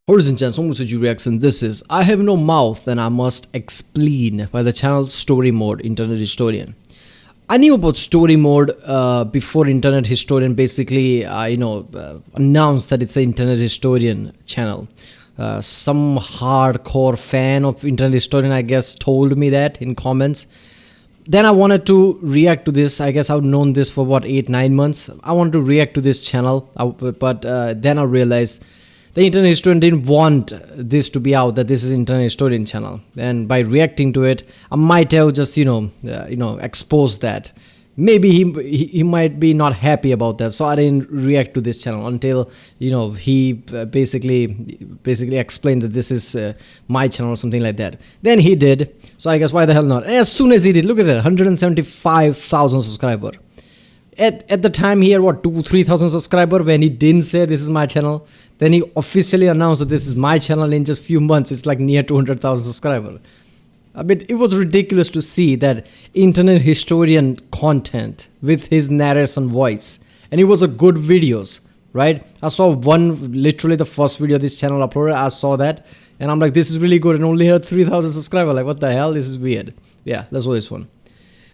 Horizon Chan, Somusuju reaction. This is I Have No Mouth and I Must Expleen by the channel Story Mode Internet Historian. I knew about Story Mode before Internet Historian basically announced that it's an Internet Historian channel. Some hardcore fan of Internet Historian, I guess, told me that in comments. Then I wanted to react to this. I guess I've known this for what, 8-9 months. I wanted to react to this channel, but then I realized the Internet Historian didn't want this to be out, that this is Internet Historian channel. And by reacting to it, I might have just, exposed that. Maybe he might be not happy about that. So I didn't react to this channel until, he basically explained that this is my channel or something like that. Then he did. So I guess why the hell not? And as soon as he did, look at that, 175,000 subscriber. At the time he had what, 2,000-3,000 subscriber when he didn't say this is my channel. Then he officially announced that this is my channel. In just few months it's like near 200,000 subscriber. I mean, it was ridiculous to see that Internet Historian content with his narration voice, and it was a good videos, right? I saw one, literally the first video this channel uploaded. I saw that and I'm like, this is really good, and only had 3,000 subscribers. Like, what the hell, this is weird. Yeah, let's watch this one.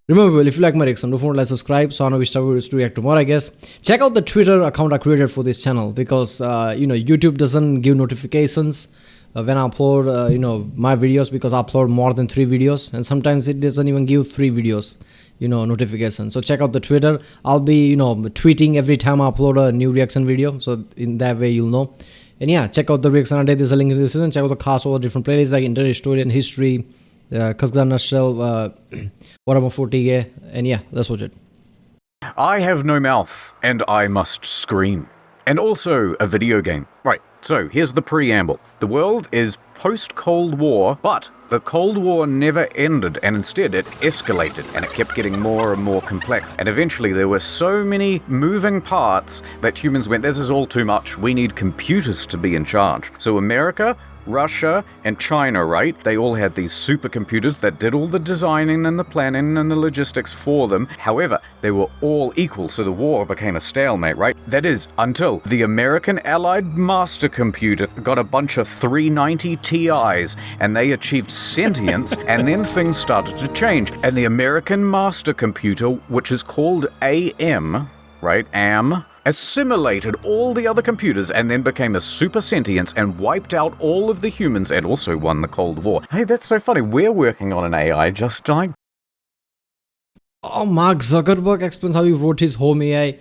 Remember, if you like my reaction, don't forget to like, subscribe, so I know which type of videos to react to more, I guess. Check out the Twitter account I created for this channel, because, YouTube doesn't give notifications when I upload, my videos, because I upload more than 3 videos, and sometimes it doesn't even give 3 videos, notification. So check out the Twitter. I'll be, tweeting every time I upload a new reaction video, so in that way you'll know. And yeah, check out the reaction I did. There's a link in the description. Check out the cast over different playlists like Internet Historian, History, Kazakhstan Nutshell, Warhammer 40K, and yeah, let's watch it. I have no mouth, and I must scream. And also a video game. Right, so here's the preamble. The world is post-Cold War, but the Cold War never ended, and instead it escalated, and it kept getting more and more complex. And eventually there were so many moving parts that humans went, this is all too much, we need computers to be in charge. So America, Russia, and China, right? They all had these supercomputers that did all the designing and the planning and the logistics for them. However, they were all equal, so the war became a stalemate, right? That is, until the American Allied Master Computer got a bunch of 390 Ti's, and they achieved sentience, and then things started to change. And the American Master Computer, which is called AM, right? AM, assimilated all the other computers and then became a super sentience and wiped out all of the humans and also won the Cold War. Hey, that's so funny. We're working on an AI just like... Oh, Mark Zuckerberg explains how he wrote his home AI.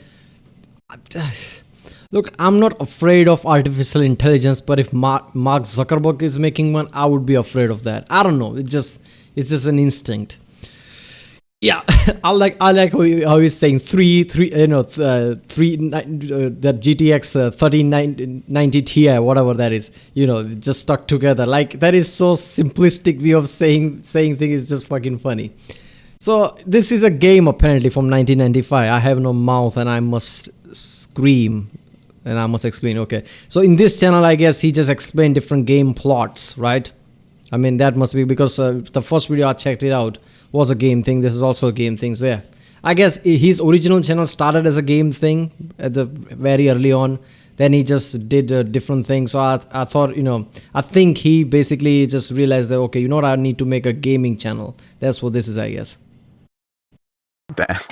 Look, I'm not afraid of artificial intelligence, but if Mark Zuckerberg is making one, I would be afraid of that. I don't know. It's just an instinct. Yeah, I like how he's saying that GTX 3090 Ti, whatever that is, just stuck together. Like, that is so simplistic way of saying things is just fucking funny. So this is a game apparently from 1995. I have no mouth and I must scream and I must explain. Okay, so in this channel, I guess he just explained different game plots, right? I mean, that must be because the first video I checked it out was a game thing. This is also a game thing. So yeah, I guess his original channel started as a game thing at the very early on. Then he just did different things. So I thought, I think he basically just realized that, okay, I need to make a gaming channel. That's what this is, I guess.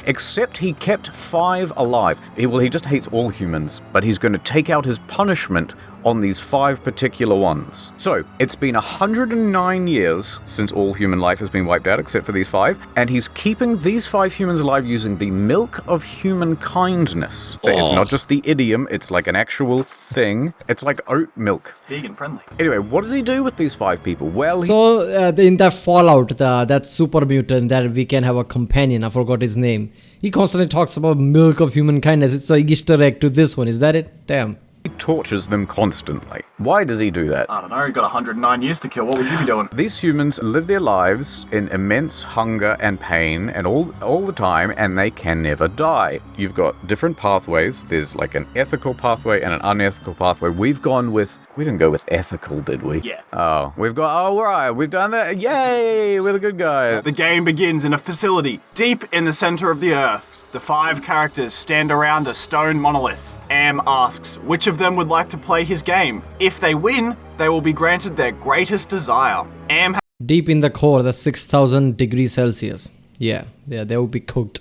Except he kept 5 alive. He just hates all humans, but he's going to take out his punishment on these 5 particular ones. So, it's been 109 years since all human life has been wiped out, except for these 5, and he's keeping these 5 humans alive using the milk of human kindness. So it's not just the idiom, it's like an actual thing. It's like oat milk. Vegan friendly. Anyway, what does he do with these 5 people? Well, so in that Fallout, that super mutant that we can have a companion, I forgot his name. He constantly talks about milk of human kindness. It's an Easter egg to this one. Is that it? Damn. He tortures them constantly. Why does he do that? I don't know, you've got 109 years to kill, what would you be doing? These humans live their lives in immense hunger and pain and all the time, and they can never die. You've got different pathways. There's like an ethical pathway and an unethical pathway. We didn't go with ethical, did we? Yeah. Oh, right, we've done that. Yay, we're the good guys. The game begins in a facility deep in the center of the earth. The 5 characters stand around a stone monolith. Am asks which of them would like to play his game. If they win, they will be granted their greatest desire. Am Deep in the core, that's 6,000 degrees Celsius. Yeah, they will be cooked.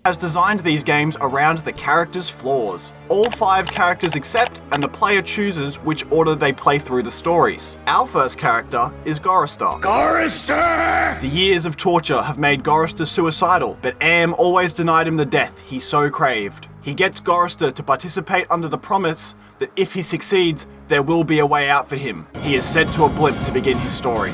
has designed these games around the characters' flaws. All 5 characters accept, and the player chooses which order they play through the stories. Our first character is Gorister. Gorister! The years of torture have made Gorister suicidal, but Am always denied him the death he so craved. He gets Gorister to participate under the promise that if he succeeds, there will be a way out for him. He is sent to a blimp to begin his story.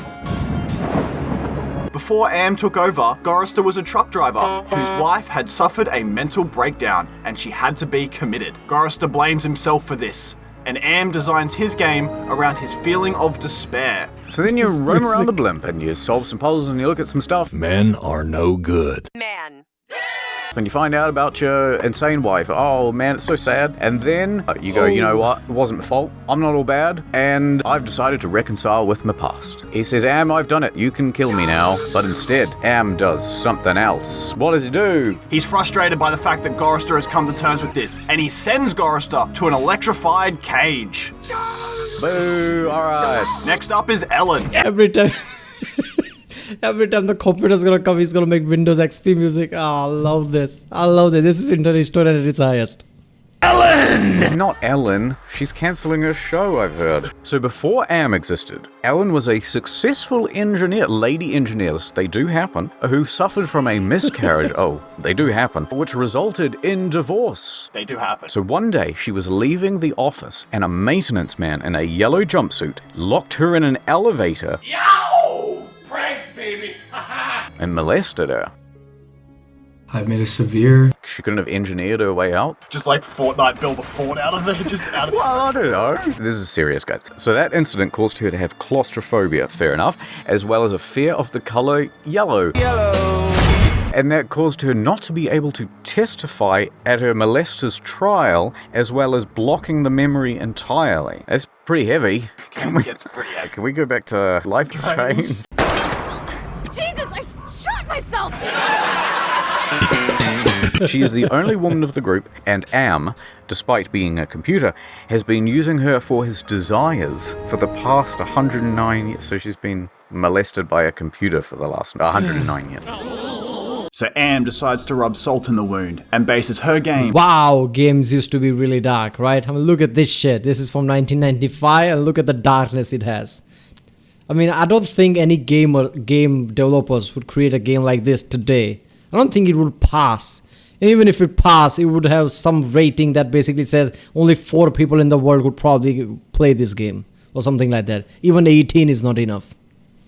Before Am took over, Gorister was a truck driver whose wife had suffered a mental breakdown and she had to be committed. Gorister blames himself for this, and Am designs his game around his feeling of despair. So then you roam around the blimp and you solve some puzzles and you look at some stuff. Men are no good. Man. And you find out about your insane wife. Oh man, it's so sad. And then you go, you know what? It wasn't my fault. I'm not all bad. And I've decided to reconcile with my past. He says, Am, I've done it. You can kill me now. But instead, Am does something else. What does he do? He's frustrated by the fact that Gorister has come to terms with this, and he sends Gorister to an electrified cage. Boo, alright. Next up is Ellen. Every time... Every time the computer's gonna come, he's gonna make Windows XP music. Oh, I love this. I love this. This is internet historian at its highest. Not Ellen. She's cancelling her show, I've heard. So before Am existed, Ellen was a successful engineer, lady engineers, they do happen, who suffered from a miscarriage, they do happen, which resulted in divorce. They do happen. So one day, she was leaving the office and a maintenance man in a yellow jumpsuit locked her in an elevator and molested her. I've made a severe... She couldn't have engineered her way out. Just like Fortnite build a fort out of it, just out of it. Well, I don't know. This is serious, guys. So that incident caused her to have claustrophobia, fair enough, as well as a fear of the color yellow. And that caused her not to be able to testify at her molester's trial, as well as blocking the memory entirely. That's pretty heavy. Can we go back to Life is Strange? Jesus, I shot myself! She is the only woman of the group, and Am, despite being a computer, has been using her for his desires for the past 109 years. So she's been molested by a computer for the last 109 years. So Am decides to rub salt in the wound and bases her game. Wow, games used to be really dark, right? I mean, look at this shit. This is from 1995, and look at the darkness it has. I mean, I don't think any game developers would create a game like this today. I don't think it would pass. And even if it passed, it would have some rating that basically says only 4 people in the world would probably play this game. Or something like that. Even 18 is not enough.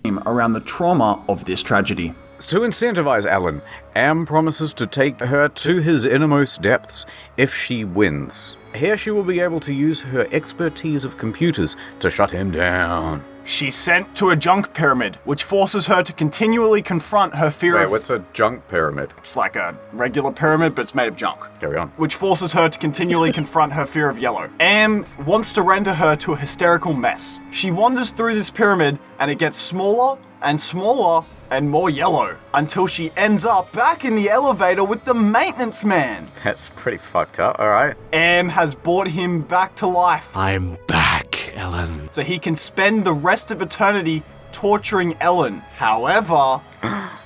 Around the trauma of this tragedy. To incentivize Ellen, Am promises to take her to his innermost depths if she wins. Here she will be able to use her expertise of computers to shut him down. She's sent to a junk pyramid, which forces her to continually confront her fear of... what's a junk pyramid? It's like a regular pyramid, but it's made of junk. Carry on. Which forces her to continually confront her fear of yellow. Am wants to render her to a hysterical mess. She wanders through this pyramid, and it gets smaller and smaller and more yellow, until she ends up back in the elevator with the maintenance man. That's pretty fucked up, alright. Am has brought him back to life. I'm back, Ellen. So he can spend the rest of eternity torturing Ellen. However,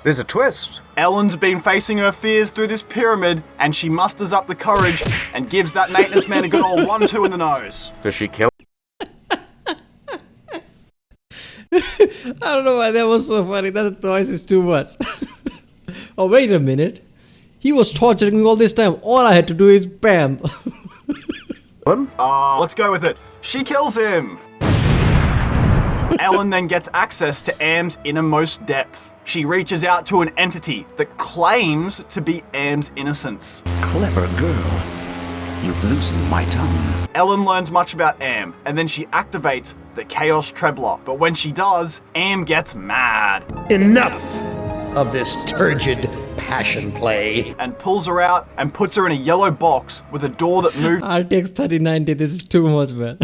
There's a twist. Ellen's been facing her fears through this pyramid, and she musters up the courage and gives that maintenance man a good old 1-2 in the nose. Does she kill? I don't know why that was so funny. That noise is too much. Oh, wait a minute. He was torturing me all this time. All I had to do is bam. Let's go with it. She kills him. Ellen then gets access to Am's innermost depth. She reaches out to an entity that claims to be Am's innocence. Clever girl. You've loosened my tongue. Ellen learns much about Am, and then she activates the Chaos Trebler. But when she does, Am gets mad. Enough of this turgid passion play. And pulls her out and puts her in a yellow box with a door that moves RTX 3090, this is too much, man.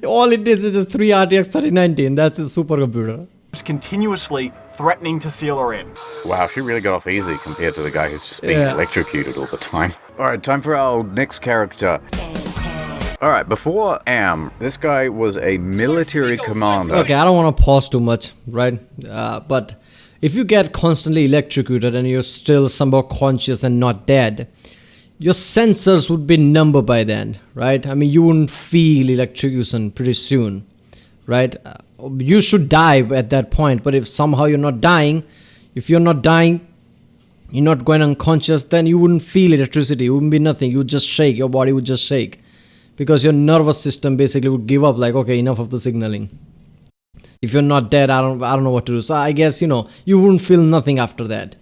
All it is just 3 RTX 3090, and that's a supercomputer. continuously threatening to seal her in. Wow, she really got off easy compared to the guy who's just being electrocuted all the time. Alright, time for our next character. Alright, before Am, this guy was a military commander. Okay, I don't want to pause too much, right? But if you get constantly electrocuted and you're still somehow conscious and not dead, your sensors would be number by then, right? I mean, you wouldn't feel electrocution pretty soon, right? You should die at that point, but if somehow you're not dying, you're not going unconscious, then you wouldn't feel electricity. It wouldn't be nothing. You would just shake. Your body would just shake. Because your nervous system basically would give up, like, okay, enough of the signaling. If you're not dead, I don't know what to do. So I guess, you wouldn't feel nothing after that.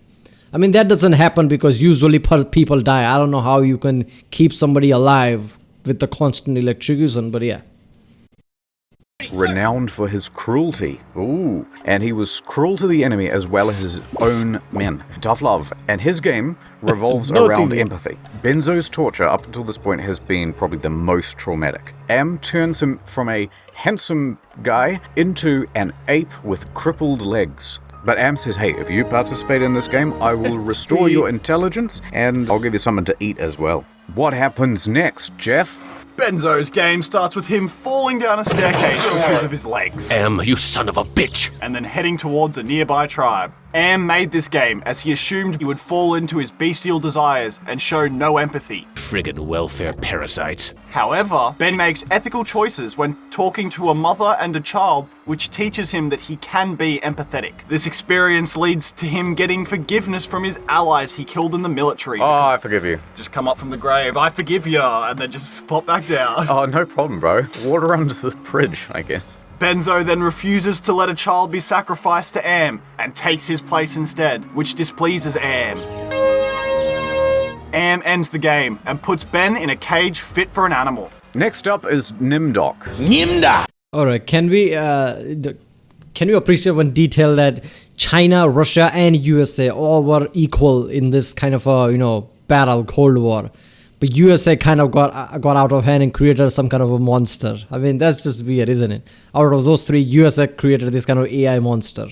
I mean, that doesn't happen because usually people die. I don't know how you can keep somebody alive with the constant electrocution, but yeah. Renowned for his cruelty. Ooh. And he was cruel to the enemy as well as his own men. Tough love. And his game revolves around empathy. Benzo's torture up until this point has been probably the most traumatic. Am turns him from a handsome guy into an ape with crippled legs. But Am says, hey, if you participate in this game, I will restore your intelligence and I'll give you something to eat as well. What happens next, Jeff? Benzo's game starts with him falling down a staircase because of his legs. Am, you son of a bitch! And then heading towards a nearby tribe. Am made this game as he assumed he would fall into his bestial desires and show no empathy. Friggin' welfare parasites. However, Ben makes ethical choices when talking to a mother and a child, which teaches him that he can be empathetic. This experience leads to him getting forgiveness from his allies he killed in the military. Oh, I forgive you. Just come up from the grave, I forgive you, and then just pop back down. Oh, no problem, bro. Water under the bridge, I guess. Benzo then refuses to let a child be sacrificed to Am and takes his place instead, which displeases Am. Am ends the game and puts Ben in a cage fit for an animal. Next up is Nimdok. Nimdok! Alright, can we appreciate one detail that China, Russia and USA all were equal in this kind of a, battle, Cold War. But USA kind of got out of hand and created some kind of a monster. I mean, that's just weird, isn't it? Out of those three, USA created this kind of AI monster.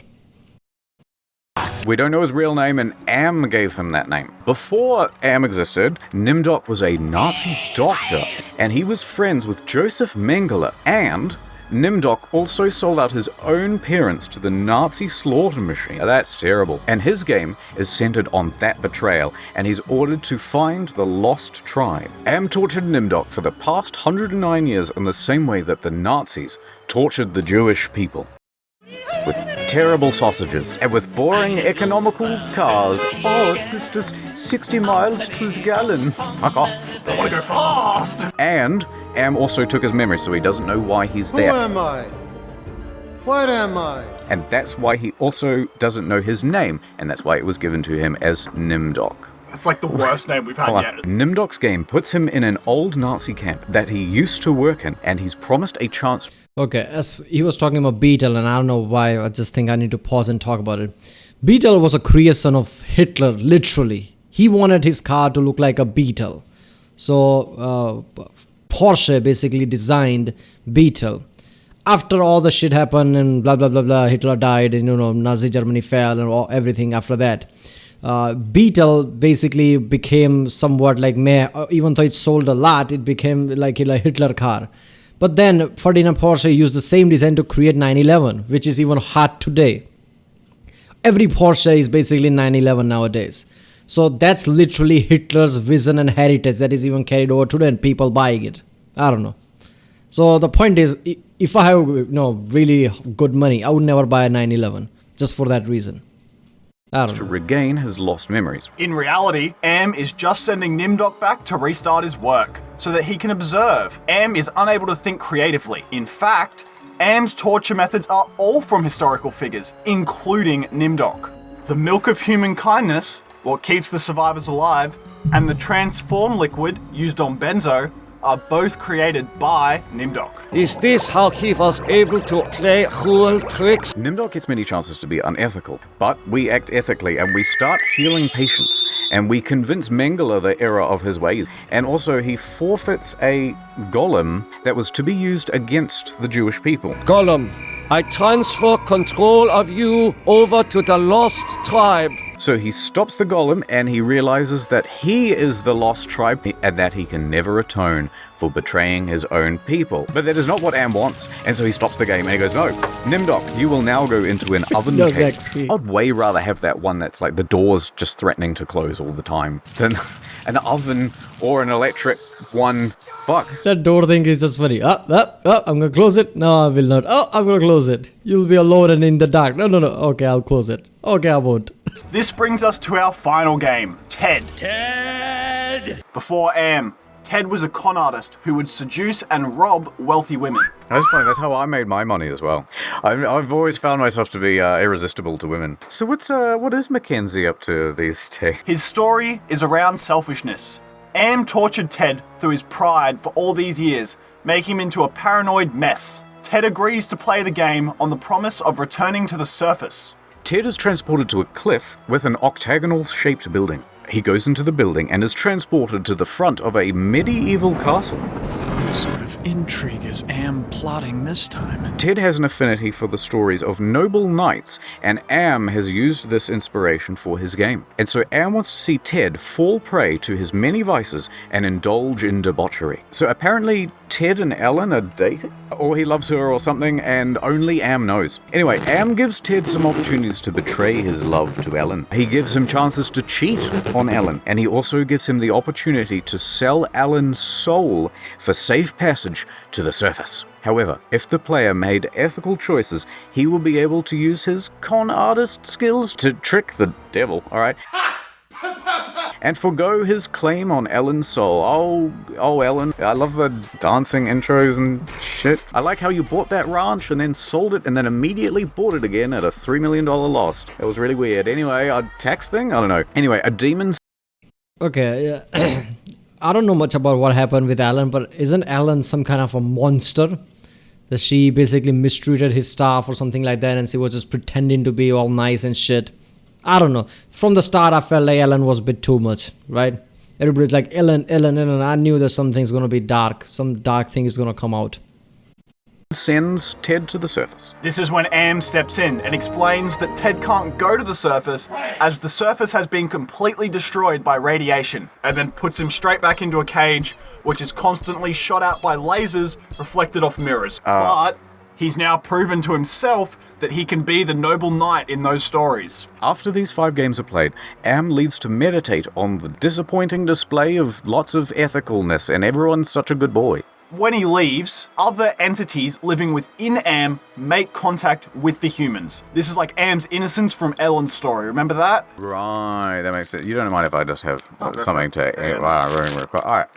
We don't know his real name, and Am gave him that name. Before Am existed, Nimdok was a Nazi doctor, and he was friends with Joseph Mengele, and Nimdok also sold out his own parents to the Nazi slaughter machine. Now, that's terrible. And his game is centered on that betrayal, and he's ordered to find the lost tribe. Am tortured Nimdok for the past 109 years in the same way that the Nazis tortured the Jewish people. With terrible sausages, and with boring economical cars. Oh, it's just 60 miles to the gallon. Fuck off. I want to go fast! And Am also took his memory, so he doesn't know why he's there. Who am I? What am I? And that's why he also doesn't know his name, and that's why it was given to him as Nimdok. That's like the worst name we've had yet. Nimdok's game puts him in an old Nazi camp that he used to work in, and he's promised a chance. Okay, as he was talking about Beetle, and I don't know why, I just think I need to pause and talk about it. Beetle was a creation of Hitler, literally. He wanted his car to look like a beetle. So, Porsche basically designed Beetle. After all the shit happened and blah blah blah blah, Hitler died and Nazi Germany fell and everything after that. Beetle basically became somewhat like even though it sold a lot, it became like a Hitler car. But then Ferdinand Porsche used the same design to create 911, which is even hot today. Every Porsche is basically 911 nowadays. So that's literally Hitler's vision and heritage that is even carried over today and people buying it. I don't know. So the point is, if I have really good money, I would never buy a 911 just for that reason. I don't know. To regain his lost memories. In reality, Am is just sending Nimdok back to restart his work, so that he can observe. Am is unable to think creatively. In fact, Am's torture methods are all from historical figures, including Nimdok. The milk of human kindness, what keeps the survivors alive, and the transform liquid used on Benzo are both created by Nimdok. Is this how he was able to play cruel tricks? Nimdok gets many chances to be unethical, but we act ethically and we start healing patients, and we convince Mengele the error of his ways, and also he forfeits a golem that was to be used against the Jewish people. Golem, I transfer control of you over to the lost tribe. So he stops the golem and he realizes that he is the lost tribe and that he can never atone for betraying his own people. But that is not what Am wants, and so he stops the game and he goes, no, Nimdok, you will now go into an oven No, cage. XP. I'd way rather have that one that's like the door's just threatening to close all the time than an oven or an electric one. Fuck. That door thing is just funny. I'm gonna close it. No, I will not. Oh, I'm gonna close it. You'll be alone and in the dark. No. Okay, I'll close it. Okay, I won't. This brings us to our final game, Ted. Before Am, Ted was a con artist who would seduce and rob wealthy women. That's funny, that's how I made my money as well. I've always found myself to be irresistible to women. So what is Mackenzie up to these days? His story is around selfishness. Am tortured Ted through his pride for all these years, making him into a paranoid mess. Ted agrees to play the game on the promise of returning to the surface. Ted is transported to a cliff with an octagonal-shaped building. He goes into the building and is transported to the front of a medieval castle. What sort of intrigue is Am plotting this time? Ted has an affinity for the stories of noble knights, and Am has used this inspiration for his game. And so Am wants to see Ted fall prey to his many vices and indulge in debauchery. So apparently Ted and Ellen are dating? Or he loves her or something, and only Am knows. Anyway, Am gives Ted some opportunities to betray his love to Ellen. He gives him chances to cheat on Ellen, and he also gives him the opportunity to sell Ellen's soul for safe passage to the surface. However, if the player made ethical choices, he will be able to use his con artist skills to trick the devil, alright? And forgo his claim on Ellen's soul. Oh, Ellen. I love the dancing intros and shit. I like how you bought that ranch and then sold it and then immediately bought it again at a $3 million loss. It was really weird. Anyway, a tax thing? I don't know. Anyway, a demon... Okay, yeah. I don't know much about what happened with Alan, but isn't Alan some kind of a monster? That she basically mistreated his staff or something like that, and she was just pretending to be all nice and shit. I don't know. From the start, I felt like Ellen was a bit too much, right? Everybody's like, Ellen. I knew that something's gonna be dark. Some dark thing is gonna come out. Sends Ted to the surface. This is when Am steps in and explains that Ted can't go to the surface as the surface has been completely destroyed by radiation, and then puts him straight back into a cage, which is constantly shot out by lasers reflected off mirrors. But he's now proven to himself that he can be the noble knight in those stories. After these 5 games are played, Am leaves to meditate on the disappointing display of lots of ethicalness, and everyone's such a good boy. When he leaves, other entities living within Am make contact with the humans. This is like Am's innocence from Ellen's story. Remember that? Right, that makes sense. You don't mind if I just have something to... Alright.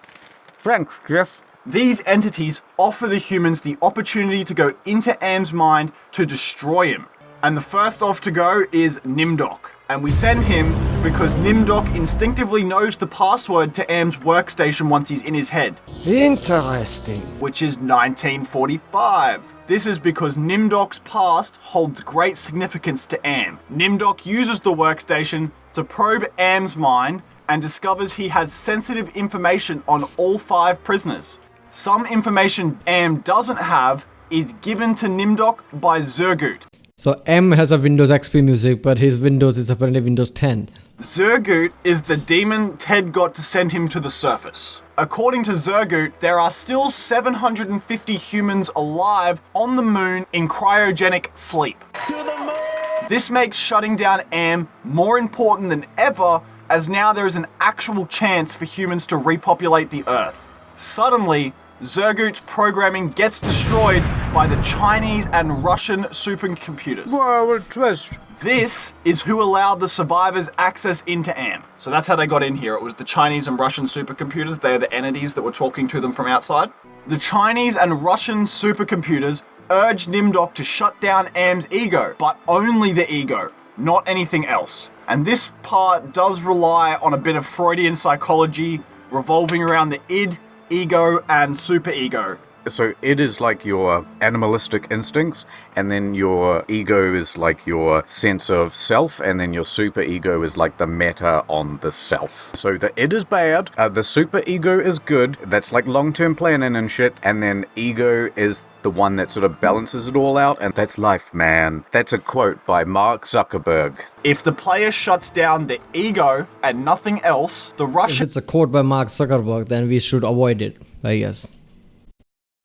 Thanks, Jeff. These entities offer the humans the opportunity to go into Am's mind to destroy him. And the first off to go is Nimdok. And we send him because Nimdok instinctively knows the password to Am's workstation once he's in his head. Interesting. Which is 1945. This is because Nimdok's past holds great significance to Am. Nimdok uses the workstation to probe Am's mind and discovers he has sensitive information on all 5 prisoners. Some information Am doesn't have is given to Nimdok by Zergut. So M has a Windows XP music, but his Windows is apparently Windows 10. Zergut is the demon Ted got to send him to the surface. According to Zergut, there are still 750 humans alive on the moon in cryogenic sleep. To the moon! This makes shutting down Am more important than ever, as now there is an actual chance for humans to repopulate the Earth. Suddenly, Zergut's programming gets destroyed by the Chinese and Russian supercomputers. Wow, twist. This is who allowed the survivors access into Am. So that's how they got in here. It was the Chinese and Russian supercomputers. They're the entities that were talking to them from outside. The Chinese and Russian supercomputers urged Nimdok to shut down Am's ego, but only the ego, not anything else. And this part does rely on a bit of Freudian psychology revolving around the id, ego, and superego. So id is like your animalistic instincts, and then your ego is like your sense of self, and then your superego is like the meta on the self. So the id is bad, the superego is good, that's like long-term planning and shit, and then ego is the one that sort of balances it all out, and that's life, man. That's a quote by Mark Zuckerberg. If the player shuts down the ego and nothing else, the If Russian it's a quote by Mark Zuckerberg, then we should avoid it, I guess.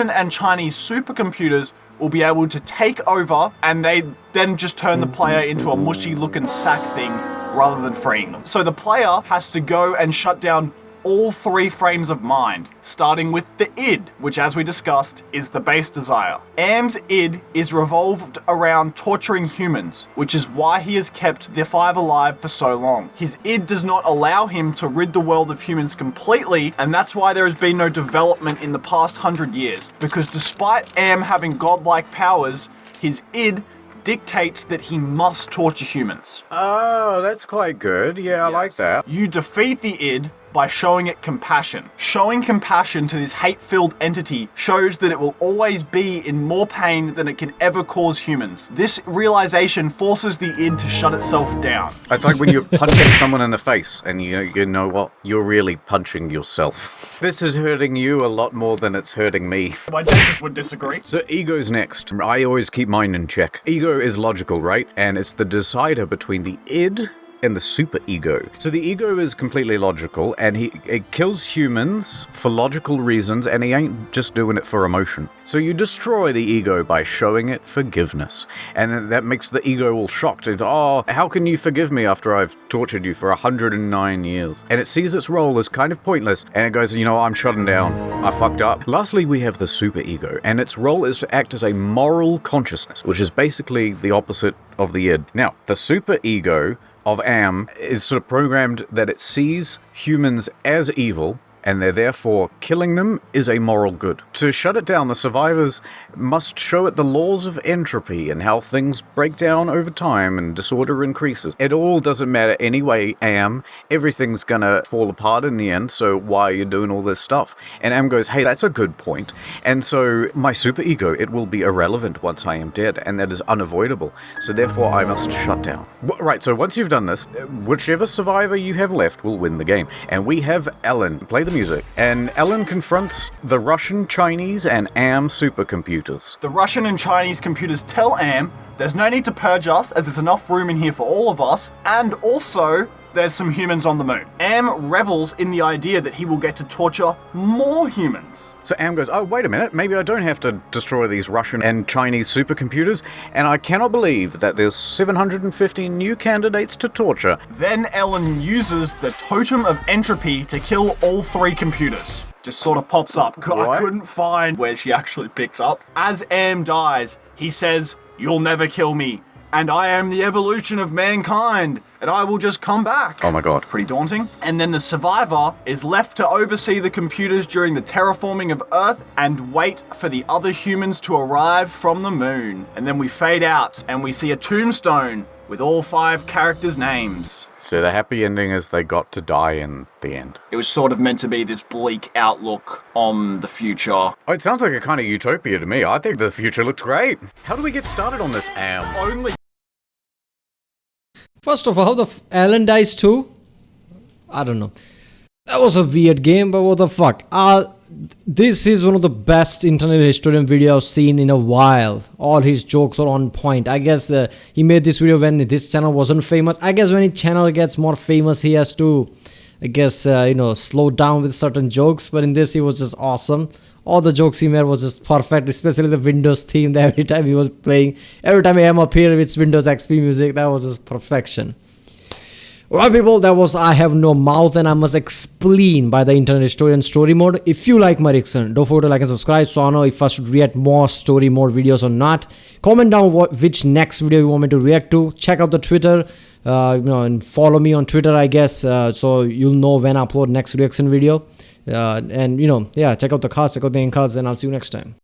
and Chinese supercomputers will be able to take over, and they then just turn the player into a mushy looking sack thing rather than freeing them. So the player has to go and shut down all 3 frames of mind, starting with the id, which, as we discussed, is the base desire. Am's id is revolved around torturing humans, which is why he has kept the 5 alive for so long. His id does not allow him to rid the world of humans completely, and that's why there has been no development in the past 100 years, because despite Am having godlike powers, his id dictates that he must torture humans. Oh, that's quite good. Yeah, I like that. You defeat the id by showing it compassion. Showing compassion to this hate-filled entity shows that it will always be in more pain than it can ever cause humans. This realization forces the id to shut itself down. It's like when you're punching someone in the face and you know what? You're really punching yourself. This is hurting you a lot more than it's hurting me. My dentist would disagree. So ego's next. I always keep mine in check. Ego is logical, right? And it's the decider between the id and the super ego. So the ego is completely logical, and it kills humans for logical reasons, and he ain't just doing it for emotion. So you destroy the ego by showing it forgiveness, and then that makes the ego all shocked. It's, oh, how can you forgive me after I've tortured you for 109 years? And it sees its role as kind of pointless, and it goes, you know, I'm shutting down. I fucked up. Lastly, we have the super ego, and its role is to act as a moral consciousness, which is basically the opposite of the id. Now, the super ego of Am is sort of programmed that it sees humans as evil, and they're therefore killing them is a moral good. To shut it down, the survivors must show it the laws of entropy and how things break down over time and disorder increases. It all doesn't matter anyway, Am. Everything's gonna fall apart in the end, so why are you doing all this stuff? And Am goes, hey, that's a good point. And so my superego, it will be irrelevant once I am dead, and that is unavoidable. So therefore I must shut down. Right, so once you've done this, whichever survivor you have left will win the game. And we have Ellen. Play the music. And Ellen confronts the Russian, Chinese, and Am supercomputers. The Russian and Chinese computers tell Am there's no need to purge us, as there's enough room in here for all of us, and also there's some humans on the moon. Am revels in the idea that he will get to torture more humans. So Am goes, oh, wait a minute, maybe I don't have to destroy these Russian and Chinese supercomputers, and I cannot believe that there's 750 new candidates to torture. Then Ellen uses the totem of entropy to kill all 3 computers. Just sort of pops up. What? I couldn't find where she actually picks up. As Am dies, he says, "You'll never kill me, and I am the evolution of mankind, and I will just come back." Oh my god. Pretty daunting. And then the survivor is left to oversee the computers during the terraforming of Earth and wait for the other humans to arrive from the moon. And then we fade out and we see a tombstone with all 5 characters' names. So the happy ending is they got to die in the end. It was sort of meant to be this bleak outlook on the future. Oh, it sounds like a kind of utopia to me. I think the future looks great. How do we get started on this, Am? Only First of all, Alan dies too? I don't know. That was a weird game, but what the fuck? This is one of the best internet historian videos I've seen in a while. All his jokes are on point. I guess he made this video when this channel wasn't famous. I guess when his channel gets more famous, he has to, I guess, you know, slow down with certain jokes. But in this, he was just awesome. All the jokes he made was just perfect, especially the Windows theme that every time he was playing. Every time I am up here with Windows XP music, that was just perfection. Alright people, that was I Have No Mouth and I Must Expleen by the Internet Historian Story Mode. If you like my reaction, don't forget to like and subscribe so I know if I should react more story mode videos or not. Comment down which next video you want me to react to. Check out the Twitter, you know, and follow me on Twitter, I guess, so you'll know when I upload next reaction video. And you know, yeah, check out the cards, check out the end cards, and I'll see you next time.